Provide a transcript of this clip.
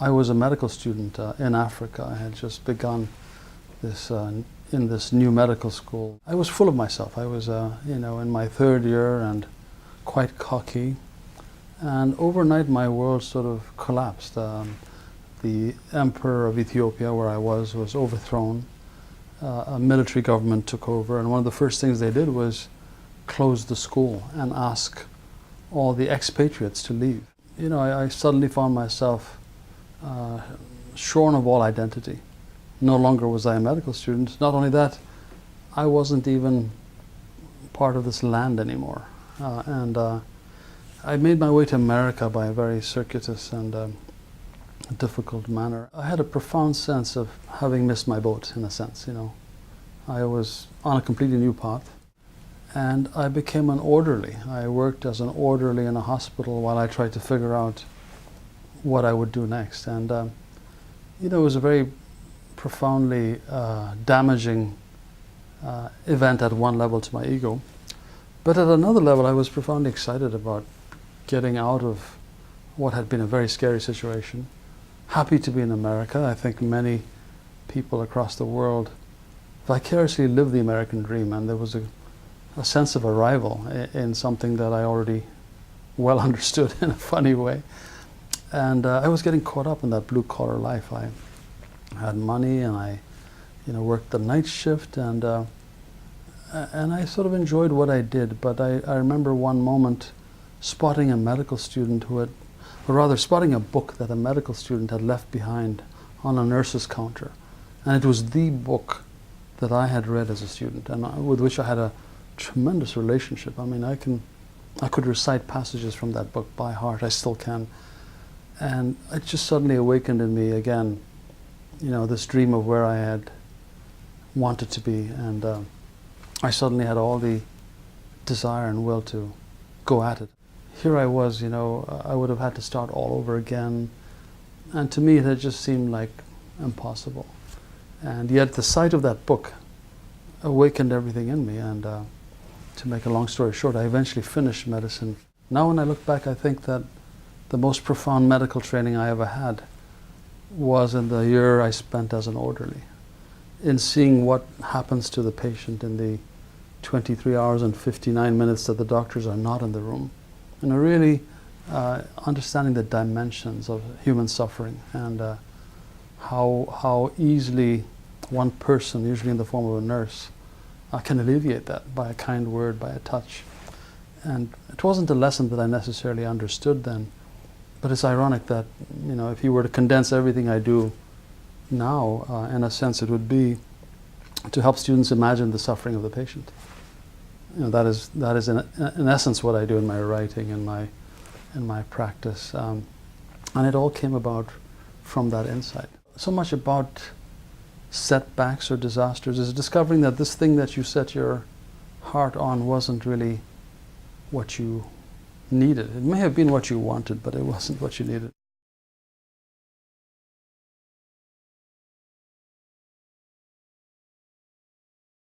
I was a medical student in Africa. I had just begun this in this new medical school. I was full of myself. I was, in my third year and quite cocky. And overnight, my world sort of collapsed. The emperor of Ethiopia, where I was overthrown. A military government took over, and one of the first things they did was close the school and ask all the expatriates to leave. I suddenly found myself shorn of all identity. No longer was I a medical student. Not only that, I wasn't even part of this land anymore. I made my way to America by a very circuitous and difficult manner. I had a profound sense of having missed my boat, in a sense. I was on a completely new path, and I became an orderly. I worked as an orderly in a hospital while I tried to figure out what I would do next. And it was a very profoundly damaging event at one level to my ego, but at another level I was profoundly excited about getting out of what had been a very scary situation. Happy to be in America. I think many people across the world vicariously live the American dream, and there was a sense of arrival in something that I already well understood in a funny way. And I was getting caught up in that blue-collar life. I had money, and I worked the night shift, and I sort of enjoyed what I did. But I remember one moment spotting a medical student spotting a book that a medical student had left behind on a nurse's counter. And it was the book that I had read as a student, and with which I had a tremendous relationship. I mean, I could recite passages from that book by heart. I still can. And it just suddenly awakened in me again, this dream of where I had wanted to be. And I suddenly had all the desire and will to go at it. Here I was, I would have had to start all over again. And to me, it had just seemed like impossible. And yet the sight of that book awakened everything in me. And to make a long story short, I eventually finished medicine. Now when I look back, I think that the most profound medical training I ever had was in the year I spent as an orderly, in seeing what happens to the patient in the 23 hours and 59 minutes that the doctors are not in the room. And really understanding the dimensions of human suffering, and how easily one person, usually in the form of a nurse, can alleviate that by a kind word, by a touch. And it wasn't a lesson that I necessarily understood then, but it's ironic that, if you were to condense everything I do now, in a sense it would be to help students imagine the suffering of the patient. That is in essence what I do in my writing, in my practice. And it all came about from that insight. So much about setbacks or disasters is discovering that this thing that you set your heart on wasn't really what you needed. It may have been what you wanted, but it wasn't what you needed.